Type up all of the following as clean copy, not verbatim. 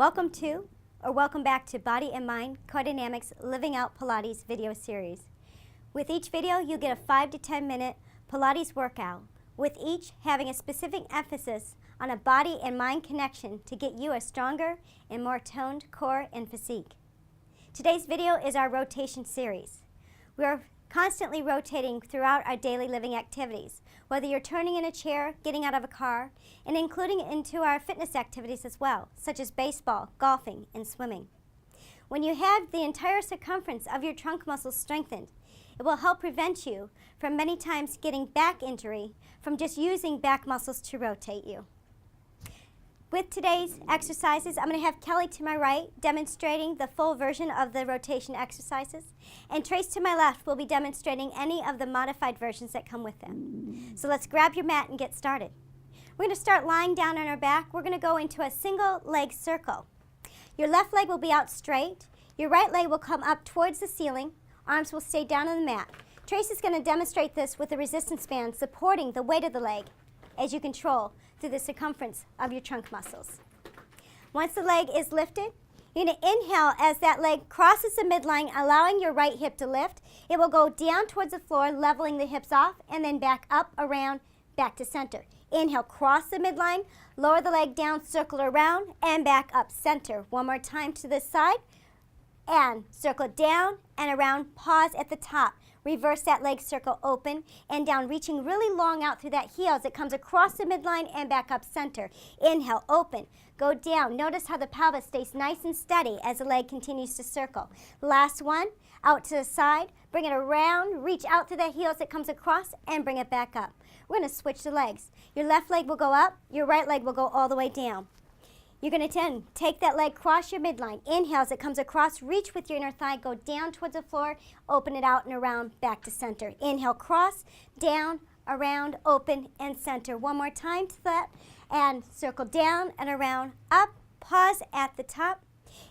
Welcome to, or welcome back to Body and Mind Co-Dynamics Living Out Pilates video series. With each video, you get a 5 to 10 minute Pilates workout, with each having a specific emphasis on a body and mind connection to get you a stronger and more toned core and physique. Today's video is our rotation series. We are constantly rotating throughout our daily living activities, whether you're turning in a chair, getting out of a car, and including into our fitness activities as well, such as baseball, golfing, and swimming. When you have the entire circumference of your trunk muscles strengthened, it will help prevent you from many times getting back injury from just using back muscles to rotate you. With today's exercises, I'm going to have Kelly to my right demonstrating the full version of the rotation exercises, and Trace to my left will be demonstrating any of the modified versions that come with them. So let's grab your mat and get started. We're going to start lying down on our back. We're going to go into a single leg circle. Your left leg will be out straight. Your right leg will come up towards the ceiling. Arms will stay down on the mat. Trace is going to demonstrate this with a resistance band supporting the weight of the leg as you control through the circumference of your trunk muscles. Once the leg is lifted, you're going to inhale as that leg crosses the midline, allowing your right hip to lift. It will go down towards the floor, leveling the hips off, and then back up, around, back to center. Inhale, cross the midline, lower the leg down, circle around, and back up, center. One more time to this side, and circle down and around, pause at the top. Reverse that leg circle open and down, reaching really long out through that heel as it comes across the midline and back up center. Inhale, open, go down. Notice how the pelvis stays nice and steady as the leg continues to circle. Last one, out to the side, bring it around, reach out through that heel as it comes across and bring it back up. We're going to switch the legs. Your left leg will go up, your right leg will go all the way down. You're going to take that leg, cross your midline. Inhale as it comes across, reach with your inner thigh, go down towards the floor, open it out and around, back to center. Inhale, cross, down, around, open, and center. One more time to that, and circle down and around, up, pause at the top.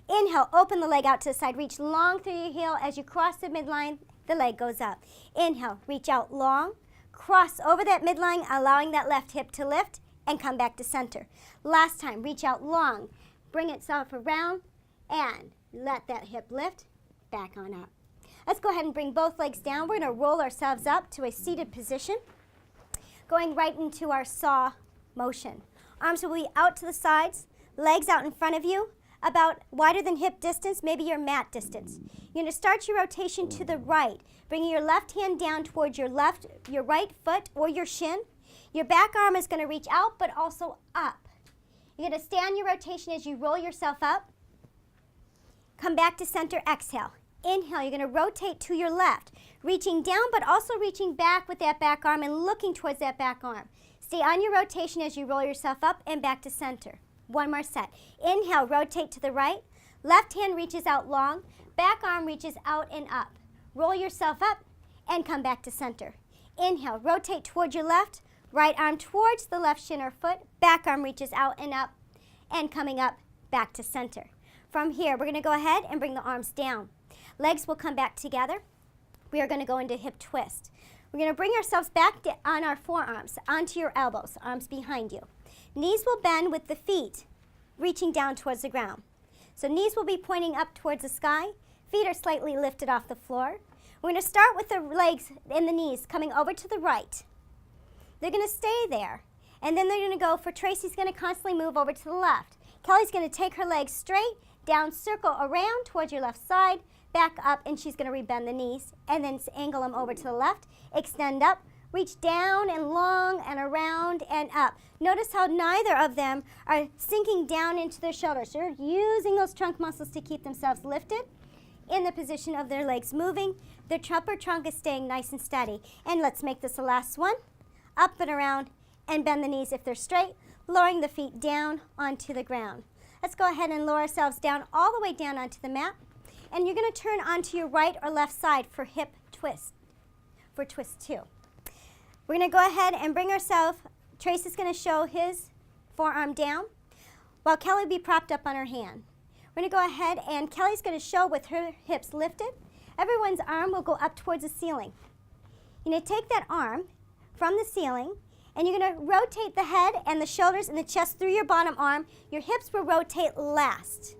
Inhale, open the leg out to the side, reach long through your heel. As you cross the midline, the leg goes up. Inhale, reach out long, cross over that midline, allowing that left hip to lift, and come back to center. Last time, reach out long, bring itself around, and let that hip lift, back on up. Let's go ahead and bring both legs down. We're going to roll ourselves up to a seated position, going right into our saw motion. Arms will be out to the sides, legs out in front of you, about wider than hip distance, maybe your mat distance. You're going to start your rotation to the right, bringing your left hand down towards your right foot or your shin. Your back arm is going to reach out, but also up. You're going to stay on your rotation as you roll yourself up. Come back to center, exhale. Inhale, you're going to rotate to your left, reaching down, but also reaching back with that back arm and looking towards that back arm. Stay on your rotation as you roll yourself up and back to center. One more set. Inhale, rotate to the right. Left hand reaches out long. Back arm reaches out and up. Roll yourself up and come back to center. Inhale, rotate towards your left. Right arm towards the left shin or foot, back arm reaches out and up, and coming up, back to center. From here, we're going to go ahead and bring the arms down. Legs will come back together. We are going to go into hip twist. We're going to bring ourselves back on our forearms, onto your elbows, arms behind you. Knees will bend with the feet reaching down towards the ground. So knees will be pointing up towards the sky. Feet are slightly lifted off the floor. We're going to start with the legs and the knees coming over to the right. They're going to stay there, and then they're going to go for Tracy's going to constantly move over to the left. Kelly's going to take her legs straight, down, circle around towards your left side, back up, and she's going to rebend the knees, and then angle them over to the left, extend up, reach down and long and around and up. Notice how neither of them are sinking down into their shoulders. They're using those trunk muscles to keep themselves lifted in the position of their legs moving. Their upper trunk is staying nice and steady. And let's make this the last one. Up and around, and bend the knees if they're straight, lowering the feet down onto the ground. Let's go ahead and lower ourselves down all the way down onto the mat, and you're going to turn onto your right or left side for hip twist, for twist 2. We're going to go ahead and bring ourselves, Trace is going to show his forearm down, while Kelly will be propped up on her hand. We're going to go ahead, and Kelly's going to show with her hips lifted. Everyone's arm will go up towards the ceiling. You're going to take that arm from the ceiling And you're going to rotate the head and the shoulders and the chest through your bottom arm. Your hips will rotate last.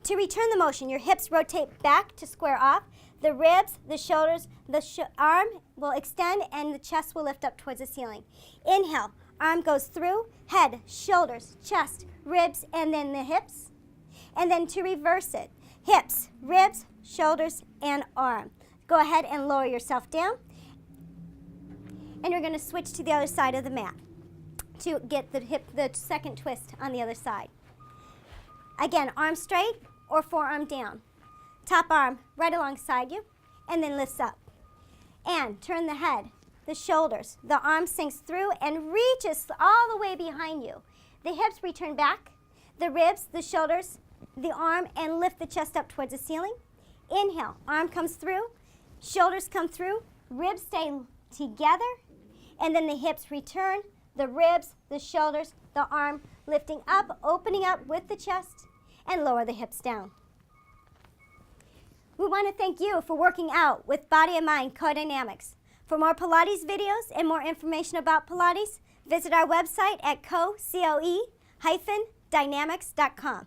To return the motion, your hips rotate back to square off. The ribs, the shoulders, the arm will extend and the chest will lift up towards the ceiling. Inhale, arm goes through, head, shoulders, chest, ribs, and then the hips. And then to reverse it, hips, ribs, shoulders, and arm. Go ahead and lower yourself down. And you're going to switch to the other side of the mat to get the second twist on the other side. Again, arm straight or forearm down. Top arm right alongside you, and then lifts up. And turn the head, the shoulders, the arm sinks through and reaches all the way behind you. The hips return back, the ribs, the shoulders, the arm, and lift the chest up towards the ceiling. Inhale, arm comes through, shoulders come through, ribs stay together, and then the hips return, the ribs, the shoulders, the arm lifting up, opening up with the chest, and lower the hips down. We want to thank you for working out with Body and Mind Core Dynamics. For more Pilates videos and more information about Pilates, visit our website at coe-dynamics.com.